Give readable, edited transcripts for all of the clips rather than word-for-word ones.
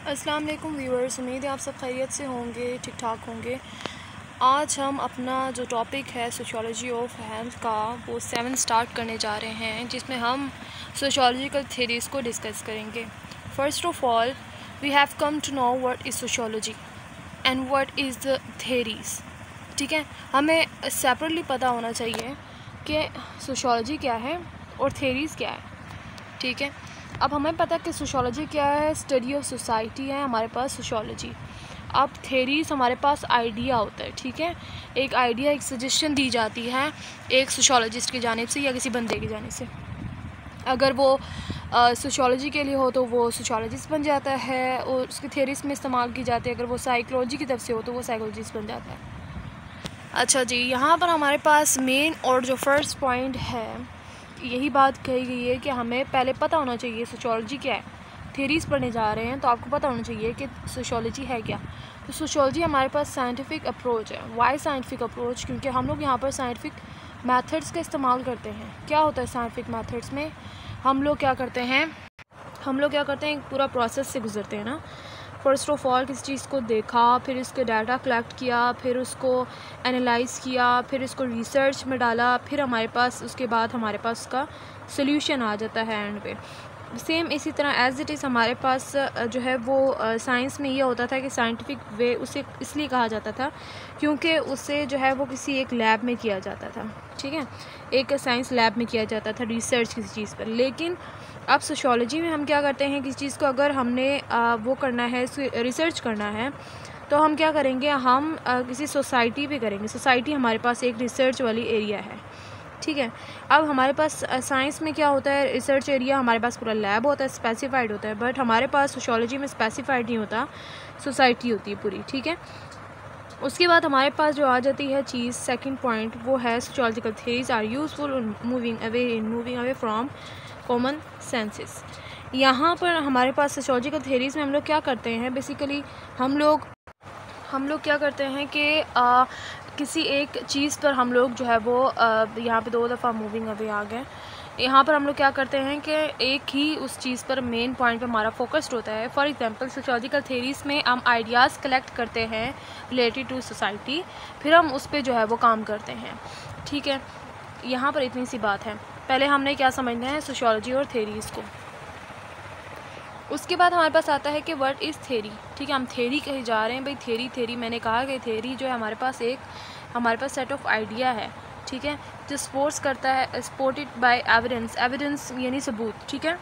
अस्सलाम वालेकुम व्यूअर्स, उम्मीद है आप सब खैरियत से होंगे, ठीक ठाक होंगे। आज हम अपना जो टॉपिक है सोशियोलॉजी ऑफ हेल्थ का वो 7 स्टार्ट करने जा रहे हैं, जिसमें हम सोशियोलॉजिकल थेरीज़ को डिस्कस करेंगे। First of all we have come to know what is sociology and what is the theories. ठीक है, हमें सेपरेटली पता होना चाहिए कि सोशियोलॉजी क्या है और थेरीज़ क्या है। ठीक है, अब हमें पता है कि सोशियोलॉजी क्या है, स्टडी ऑफ सोसाइटी है हमारे पास सोशियोलॉजी। अब थेरीज हमारे पास आइडिया होता है। ठीक है, एक आइडिया, एक सजेशन दी जाती है एक सोशियोलॉजिस्ट की जानिब से या किसी बंदे की जानिब से। अगर वो सोशियोलॉजी के लिए हो तो वो सोशियोलॉजिस्ट बन जाता है और उसकी थेरीज में इस्तेमाल की जाती है। अगर वो साइकोलॉजी की तरफ से हो तो वो साइकोलॉजिस्ट बन जाता है। अच्छा जी, यहाँ पर हमारे पास मेन और जो फर्स्ट पॉइंट है यही बात कही गई है कि हमें पहले पता होना चाहिए सोशियोलॉजी क्या है। थेरीज़ पढ़ने जा रहे हैं तो आपको पता होना चाहिए कि सोशियोलॉजी है क्या। तो सोशियोलॉजी हमारे पास साइंटिफिक अप्रोच है। Why scientific approach? क्योंकि हम लोग यहाँ पर साइंटिफिक मेथड्स का इस्तेमाल करते हैं। क्या होता है साइंटिफिक मेथड्स में? हम लोग क्या करते हैं, एक पूरा प्रोसेस से गुजरते हैं ना। फ़र्स्ट ऑफ़ ऑल किसी चीज़ को देखा, फिर इसके डाटा कलेक्ट किया, फिर उसको एनालाइज़ किया, फिर इसको रिसर्च में डाला, फिर हमारे पास उसके बाद हमारे पास उसका सोल्यूशन आ जाता है एंड पे। सेम इसी तरह एज़ इट इज़ हमारे पास जो है वो साइंस में ये होता था कि साइंटिफिक वे उसे इसलिए कहा जाता था क्योंकि उसे जो है वो किसी एक लैब में किया जाता था। ठीक है, एक साइंस लैब में किया जाता था रिसर्च किसी चीज़ पर। लेकिन अब सोशियोलॉजी में हम क्या करते हैं, किसी चीज़ को अगर हमने वो करना है, रिसर्च करना है, तो हम क्या करेंगे, हम किसी सोसाइटी पे करेंगे। सोसाइटी हमारे पास एक रिसर्च वाली एरिया है। ठीक है, अब हमारे पास साइंस में क्या होता है, रिसर्च एरिया हमारे पास पूरा लैब होता है, स्पेसिफाइड होता है। बट हमारे पास सोशियोलॉजी में स्पेसिफाइड नहीं होता, सोसाइटी होती है पूरी। ठीक है, उसके बाद हमारे पास जो आ जाती है चीज़, सेकंड पॉइंट, वो है sociological theories are useful in moving away from common senses. यहाँ पर हमारे पास सोशियोलॉजिकल थेरीज़ में हम लोग क्या करते हैं, बेसिकली हम लोग क्या करते हैं कि किसी एक चीज़ पर हम लोग जो है वो यहाँ पे 2 दफ़ा मूविंग अवे आ गए। यहाँ पर हम लोग क्या करते हैं कि एक ही उस चीज़ पर मेन पॉइंट पे हमारा फोकस्ड होता है। फॉर एग्जांपल सोशियोलॉजिकल थेरीज़ में हम आइडियाज़ कलेक्ट करते हैं रिलेटेड टू सोसाइटी, फिर हम उस पर जो है वो काम करते हैं। ठीक है, यहाँ पर इतनी सी बात है। पहले हमने क्या समझना है, सोशियोलॉजी और थेरीज़ को। उसके बाद हमारे पास आता है कि व्हाट इज़ थेरी। ठीक है, हम थेरी कहे जा रहे हैं भाई। थेरी मैंने कहा कि थेरी जो है हमारे पास सेट ऑफ आइडिया है। ठीक है, जो सपोर्ट्स करता है, सपोर्टेड बाय एविडेंस यानी सबूत। ठीक है,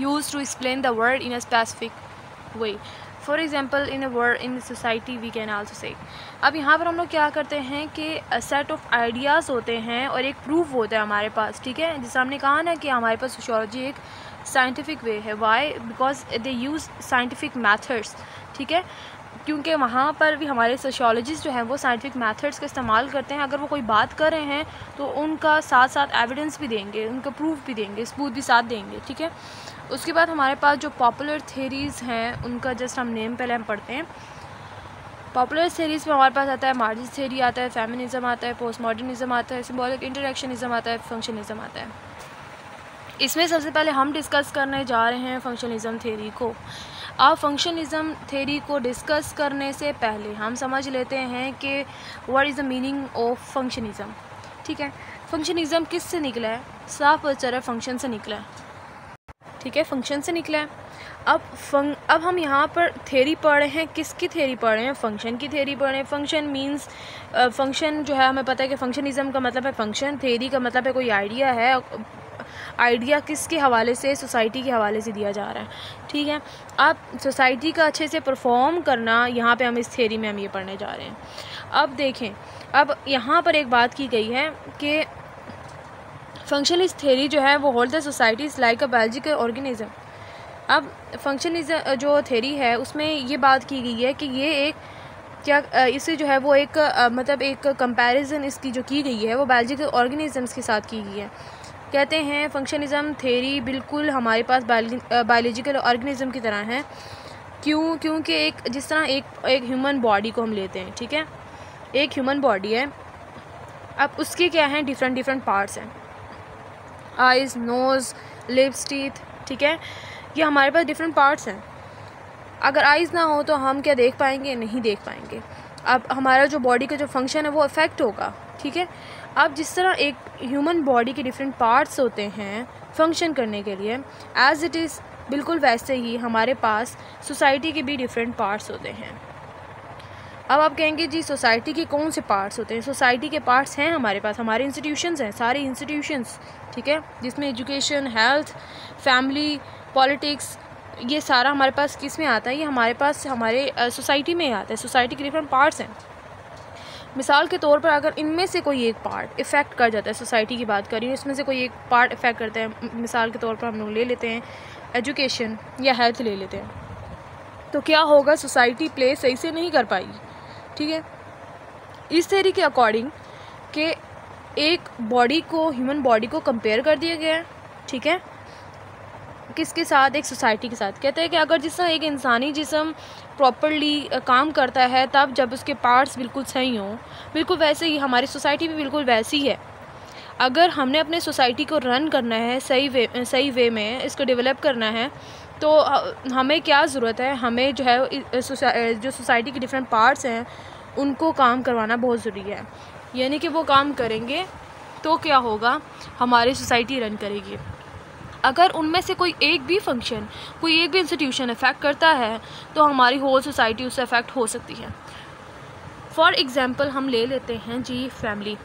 use to explain the word in a specific way. For example in a word in society we can also say. अब यहाँ पर हम लोग क्या करते हैं कि सेट ऑफ आइडियाज़ होते हैं और एक प्रूफ होता है हमारे पास। ठीक है, जैसे हमने कहा ना कि हमारे पास सोशियोलॉजी एक साइंटिफिक वे है। Why? Because they use scientific methods. ठीक है, क्योंकि वहाँ पर भी हमारे सोशियोलॉजिस्ट जो हैं वो साइंटिफिक मेथड्स का इस्तेमाल करते हैं। अगर वो कोई बात कर रहे हैं तो उनका साथ साथ एविडेंस भी देंगे, उनका प्रूफ भी देंगे, सबूत भी साथ देंगे। ठीक है, उसके बाद हमारे पास जो पॉपुलर थेरीज़ हैं उनका जस्ट हम नेम पहले हम पढ़ते हैं। पॉपुलर थेरीज़ में हमारे पास आता है मार्क्सिस्ट थेरी आता है, फेमिनिज़म आता है, पोस्ट मॉडर्निज़म आता है, सिंबॉलिक इंटरेक्शनिज़म आता है, फंक्शनिज़म आता है। इसमें सबसे पहले हम डिस्कस करने जा रहे हैं फंक्शनिज़म थेरी को। अब फंक्शनिज़म थेरी को डिस्कस करने से पहले हम समझ लेते हैं कि what is the meaning of functionalism. ठीक है, फंक्शनिज़म किस से निकला है? साफ बचा है, फंक्शन से निकला है। ठीक है, फंक्शन से निकला है। अब हम यहाँ पर थेरी पढ़ रहे हैं, किसकी थेरी पढ़ रहे हैं? फंक्शन की थेरी पढ़ रहे हैं। फंक्शन मींस फंक्शन जो है हमें पता है कि फंक्शनिज़म का मतलब है फंक्शन, थेरी का मतलब है कोई आइडिया है। आइडिया किसके हवाले से? सोसाइटी के हवाले से दिया जा रहा है। ठीक है, अब सोसाइटी का अच्छे से परफॉर्म करना, यहाँ पे हम इस थेरी में हम ये पढ़ने जा रहे हैं। अब देखें, अब यहाँ पर एक बात की गई है कि फंक्शनलिस्ट थेरी जो है वो hold the society is like a biological organism. अब फंक्शनिज्म जो थेरी है उसमें ये बात की गई है कि ये एक इसे जो है वो एक मतलब एक कंपैरिजन इसकी जो की गई है वो बायोलॉजिकल ऑर्गेनिजम्स के साथ की गई है। कहते हैं फंक्शनिज़म थेरी बिल्कुल हमारे पास बायोलॉजिकल ऑर्गेनिज्म की तरह है। क्योंकि एक जिस तरह एक ह्यूमन बॉडी को हम लेते हैं। ठीक है, एक ह्यूमन बॉडी है, अब उसके क्या हैं, डिफरेंट पार्ट्स हैं, आइज़, नोज़, लिप्स, टीथ। ठीक है, ये हमारे पास डिफरेंट पार्ट्स हैं। अगर आइज़ ना हो तो हम क्या देख पाएंगे? नहीं देख पाएंगे। अब हमारा जो बॉडी का जो फंक्शन है वो अफेक्ट होगा, ठीक है। अब जिस तरह एक ह्यूमन बॉडी के डिफरेंट पार्ट्स होते हैं फंक्शन करने के लिए, एज़ इट इज़ बिल्कुल वैसे ही हमारे पास सोसाइटी के भी डिफरेंट पार्ट्स होते हैं। अब आप कहेंगे जी सोसाइटी के कौन से पार्ट्स होते हैं? सोसाइटी के पार्ट्स हैं हमारे पास, हमारे इंस्टीट्यूशंस हैं, सारे इंस्टीट्यूशंस, ठीक है, जिसमें एजुकेशन, हेल्थ, फैमिली, पॉलिटिक्स, ये सारा हमारे पास किस में आता है? ये हमारे पास हमारे सोसाइटी में आता है। सोसाइटी के डिफरेंट पार्ट्स हैं। मिसाल के तौर पर अगर इनमें से कोई एक पार्ट इफ़ेक्ट कर जाता है, सोसाइटी की बात करें, इसमें से कोई एक पार्ट इफ़ेक्ट करता है, मिसाल के तौर पर हम लोग ले लेते हैं एजुकेशन या हेल्थ ले लेते हैं, तो क्या होगा? सोसाइटी प्ले सही से नहीं कर पाएगी, ठीक है। इस थ्योरी के अकॉर्डिंग कि एक बॉडी को, ह्यूमन बॉडी को कंपेयर कर दिया गया है, ठीक है, किसके साथ? एक सोसाइटी के साथ। कहते हैं कि अगर जिस तरह एक इंसानी जिस्म प्रॉपरली काम करता है तब जब उसके पार्ट्स बिल्कुल सही हों, बिल्कुल वैसे ही हमारी सोसाइटी भी बिल्कुल वैसी है। अगर हमने अपने सोसाइटी को रन करना है सही वे में, इसको डेवलप करना है, तो हमें क्या ज़रूरत है? हमें जो है जो सोसाइटी के डिफरेंट पार्ट्स हैं उनको काम करवाना बहुत ज़रूरी है। यानी कि वो काम करेंगे तो क्या होगा? हमारी सोसाइटी रन करेगी। अगर उनमें से कोई एक भी फंक्शन, कोई एक भी इंस्टीट्यूशन अफेक्ट करता है तो हमारी होल सोसाइटी उससे अफेक्ट हो सकती है। फॉर एग्ज़ाम्पल हम ले लेते हैं जी फैमिली,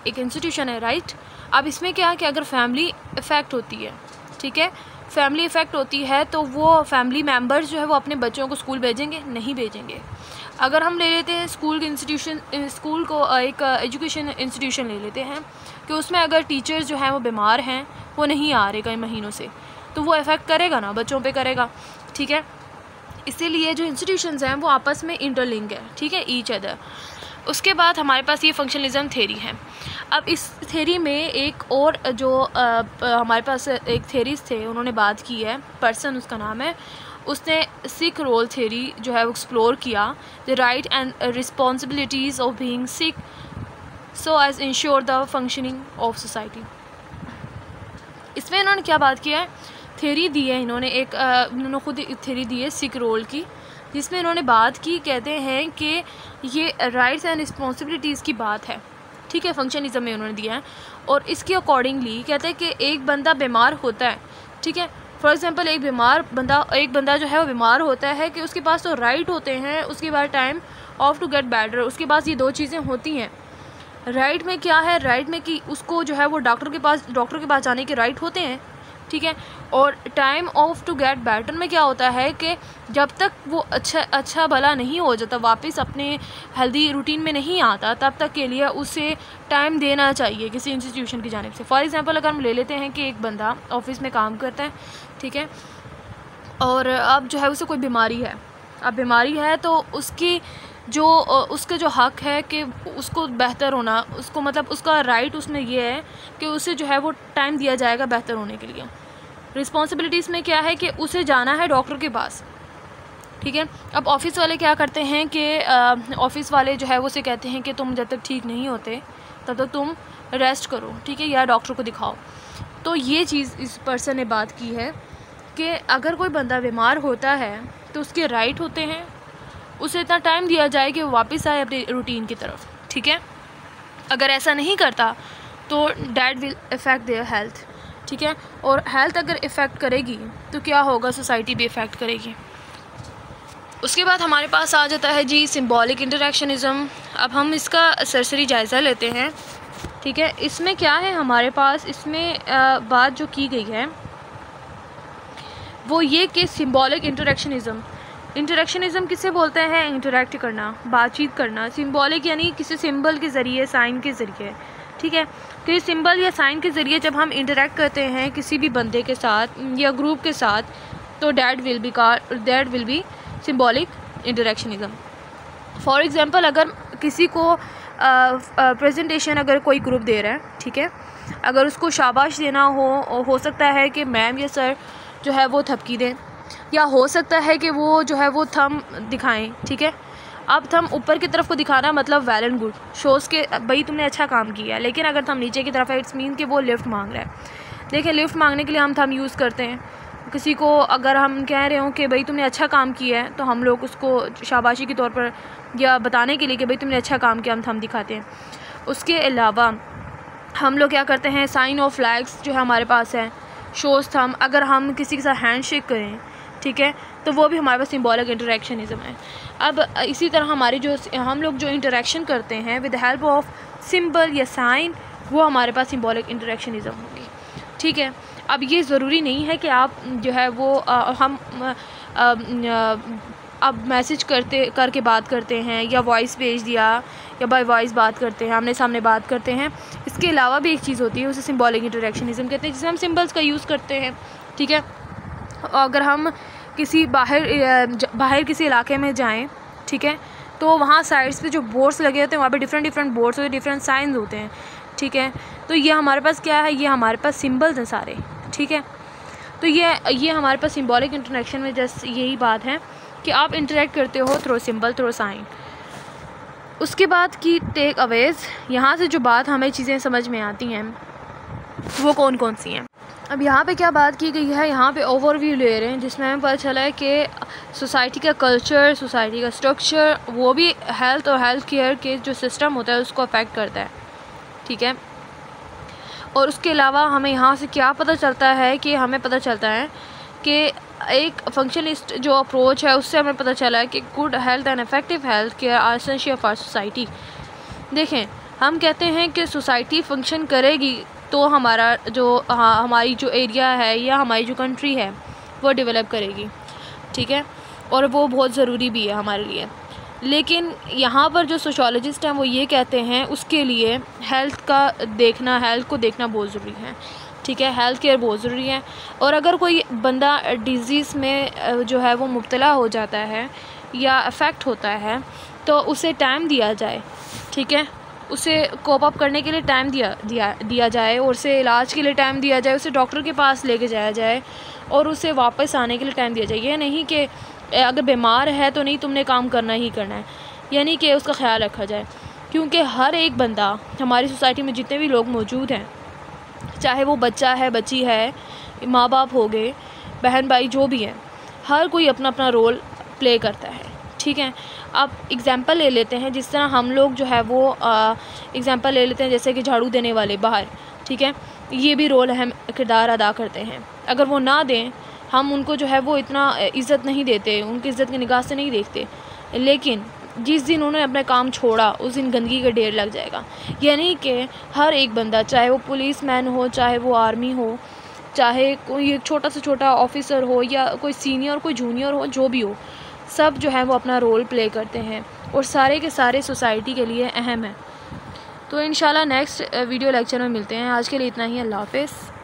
एक इंस्टीट्यूशन है, राइट। अब इसमें क्या है कि अगर फैमिली इफ़ेक्ट होती है, ठीक है, फैमिली इफ़ेक्ट होती है तो वो फैमिली मेम्बर्स जो है वो अपने बच्चों को स्कूल भेजेंगे? नहीं भेजेंगे। अगर हम ले लेते हैं स्कूल के इंस्टीट्यूशन, स्कूल को एक एजुकेशन इंस्टीट्यूशन ले लेते हैं कि उसमें अगर टीचर्स जो हैं वो बीमार हैं, वो नहीं आ रहे कई महीनों से, तो वो इफ़ेक्ट करेगा ना, बच्चों पे करेगा, ठीक है। इसीलिए जो इंस्टीट्यूशंस हैं वो आपस में इंटरलिंक है, ठीक है, ईच अदर। उसके बाद हमारे पास ये फंक्शनलिज्म थ्योरी है। अब इस थ्योरी में एक और जो हमारे पास एक थ्योरीज थे उन्होंने बात की है, पर्सन उसका नाम है, उसने सिक रोल थ्योरी जो है वो एक्सप्लोर किया, the right and responsibilities of being sick so as ensure the functioning of society. इसमें इन्होंने क्या बात किया है? थ्योरी दी है इन्होंने, इन्होंने खुद थ्योरी दी है सिक रोल की, जिसमें इन्होंने बात की, कहते हैं कि ये राइट्स एंड रिस्पॉन्सिबिलिटीज़ की बात है, ठीक है, फंक्शनिज्म में उन्होंने दिया है। और इसके अकॉर्डिंगली कहते हैं कि एक बंदा बीमार होता है, ठीक है, फॉर एग्ज़ाम्पल एक बंदा जो है वो बीमार होता है कि उसके पास तो राइट होते हैं, उसके बाद time off to get better, उसके पास ये दो चीज़ें होती हैं। राइट में क्या है? राइट में कि उसको जो है वो डॉक्टर के पास जाने के राइट होते हैं, ठीक है। और time off to get better में क्या होता है कि जब तक वो अच्छा भला नहीं हो जाता, वापस अपने हेल्दी रूटीन में नहीं आता, तब तक के लिए उसे टाइम देना चाहिए किसी इंस्टीट्यूशन की जानिब से। फॉर एग्ज़ाम्पल अगर हम ले लेते हैं कि एक बंदा ऑफिस में काम करता है, ठीक है, और अब जो है उसे कोई बीमारी है, अब बीमारी है तो उसका जो हक़ है कि उसको बेहतर होना, उसको मतलब उसका राइट उसमें ये है कि उसे जो है वो टाइम दिया जाएगा बेहतर होने के लिए। रिस्पॉन्सिबिलिटीज़ में क्या है कि उसे जाना है डॉक्टर के पास, ठीक है। अब ऑफ़िस वाले क्या करते हैं कि ऑफ़िस वाले जो है वो उसे कहते हैं कि तुम जब तक ठीक नहीं होते तब तक तुम रेस्ट करो, ठीक है, या डॉक्टर को दिखाओ। तो ये चीज़ इस पर्सन ने बात की है कि अगर कोई बंदा बीमार होता है तो उसके राइट होते हैं, उसे इतना टाइम दिया जाए कि वो वापस आए अपनी रूटीन की तरफ, ठीक है। अगर ऐसा नहीं करता तो that will effect their health, ठीक है, और हेल्थ अगर इफ़ेक्ट करेगी तो क्या होगा? सोसाइटी भी इफ़ेक्ट करेगी। उसके बाद हमारे पास आ जाता है जी सिंबॉलिक इंटरेक्शनिज़म। अब हम इसका सरसरी जायज़ा लेते हैं, ठीक है। इसमें क्या है हमारे पास? इसमें बात जो की गई है वो ये कि सिंबॉलिक इंटरेक्शनिज़म किसे बोलते हैं? इंटरेक्ट करना, बातचीत करना। सिंबॉलिक यानी किसी सिंबल के ज़रिए, साइन के ज़रिए, ठीक है, किसी सिंबल या साइन के ज़रिए जब हम इंटरेक्ट करते हैं किसी भी बंदे के साथ या ग्रुप के साथ, तो that will be symbolic interactionism. For example अगर किसी को प्रेजेंटेशन अगर कोई ग्रुप दे रहा है, ठीक है, अगर उसको शाबाश देना हो सकता है कि मैम या सर जो है वो थपकी दें, या हो सकता है कि वो जो है वो थम दिखाएं, ठीक है। अब थम ऊपर की तरफ को दिखाना मतलब वेल एंड गुड, शोज़ के भाई तुमने अच्छा काम किया। लेकिन अगर थम नीचे की तरफ है, इट्स मीन कि वो लिफ्ट मांग रहा है। देखिए लिफ्ट मांगने के लिए हम थम यूज़ करते हैं, किसी को अगर हम कह रहे हो कि भाई तुमने अच्छा काम किया है, तो हम लोग उसको शाबाशी के तौर पर या बताने के लिए कि भाई तुमने अच्छा काम किया, हम दिखाते हैं। उसके अलावा हम लोग क्या करते हैं, साइन ऑफ फ्लैग्स जो है हमारे पास है, शोज़ थंब, अगर हम किसी के साथ हैंड शेक करें, ठीक है, तो वो भी हमारे पास सिंबॉलिक इंटरेक्शनिज़म है। अब इसी तरह हमारी जो हम लोग जो इंटरेक्शन करते हैं विद हेल्प ऑफ सिंबल या साइन, वो हमारे पास सिंबॉलिक इंटरेक्शनिज़म होगी, ठीक है। अब ये ज़रूरी नहीं है कि आप जो है वो अब मैसेज करके बात करते हैं या वॉइस भेज दिया या बाय वॉइस बात करते हैं, आमने सामने बात करते हैं। इसके अलावा भी एक चीज़ होती है, उसे सिंबॉलिक इंटरेक्शनिज़म कहते हैं, जिससे हम सिंबल्स का यूज़ करते हैं, ठीक है। अगर हम किसी बाहर किसी इलाके में जाएं, ठीक है, तो वहाँ साइड्स पे जो बोर्ड्स लगे होते हैं, वहाँ पे डिफरेंट बोर्ड्स होते हैं, डिफरेंट साइंस होते हैं, ठीक है। तो ये हमारे पास क्या है, ये हमारे पास सिंबल्स हैं सारे, ठीक है। तो ये हमारे पास सिंबॉलिक इंटरेक्शन में जस्ट यही बात है कि आप इंटरेक्ट करते हो थ्रू सिंबल, थ्रू साइन। उसके बाद की टेक अवेज़, यहाँ से जो बात हमें चीज़ें समझ में आती हैं वो कौन कौन सी हैं। अब यहाँ पे क्या बात की गई है, यहाँ पे ओवरव्यू ले रहे हैं, जिसमें हमें पता चला है कि सोसाइटी का कल्चर, सोसाइटी का स्ट्रक्चर, वो भी हेल्थ और हेल्थ केयर के जो सिस्टम होता है उसको अफेक्ट करता है, ठीक है। और उसके अलावा हमें यहाँ से क्या पता चलता है कि हमें पता चलता है कि एक फंक्शनिस्ट जो अप्रोच है उससे हमें पता चला है कि good health and effective health care are essential for society. देखें, हम कहते हैं कि सोसाइटी फंक्शन करेगी तो हमारा जो हमारी जो एरिया है या हमारी जो कंट्री है वो डेवलप करेगी, ठीक है, और वो बहुत ज़रूरी भी है हमारे लिए। लेकिन यहाँ पर जो सोशोलॉजिस्ट हैं वो ये कहते हैं उसके लिए हेल्थ को देखना बहुत ज़रूरी है, ठीक है, हेल्थ केयर बहुत ज़रूरी है। और अगर कोई बंदा डिज़ीज़ में जो है वो मुब्तला हो जाता है या अफेक्ट होता है तो उसे टाइम दिया जाए, ठीक है, उसे कोप अप करने के लिए टाइम दिया जाए, और उसे इलाज के लिए टाइम दिया जाए, उसे डॉक्टर के पास लेके जाया जाए और उसे वापस आने के लिए टाइम दिया जाए। ये नहीं कि अगर बीमार है तो नहीं, तुमने काम करना ही करना है, यानी कि उसका ख्याल रखा जाए। क्योंकि हर एक बंदा, हमारी सोसाइटी में जितने भी लोग मौजूद हैं, चाहे वो बच्चा है, बच्ची है, माँ बाप हो गए, बहन भाई जो भी हैं, हर कोई अपना अपना रोल प्ले करता है, ठीक है। अब एग्ज़ाम्पल ले लेते हैं, जिस तरह हम लोग जो है वो एग्ज़ाम्पल ले लेते हैं जैसे कि झाड़ू देने वाले बाहर, ठीक है, ये भी रोल अहम किरदार अदा करते हैं। अगर वो ना दें, हम उनको जो है वो इतना इज़्ज़त नहीं देते, उनकी इज़्ज़त की निगाह से नहीं देखते, लेकिन जिस दिन उन्होंने अपना काम छोड़ा उस दिन गंदगी का ढेर लग जाएगा। यानी कि हर एक बंदा, चाहे वो पुलिस मैन हो, चाहे वो आर्मी हो, चाहे कोई एक छोटा से छोटा ऑफिसर हो या कोई सीनियर, कोई जूनियर हो, जो भी हो, सब जो है वो अपना रोल प्ले करते हैं और सारे के सारे सोसाइटी के लिए अहम है। तो इंशाल्लाह नेक्स्ट वीडियो लेक्चर में मिलते हैं। आज के लिए इतना ही। अल्लाह हाफ़िज़।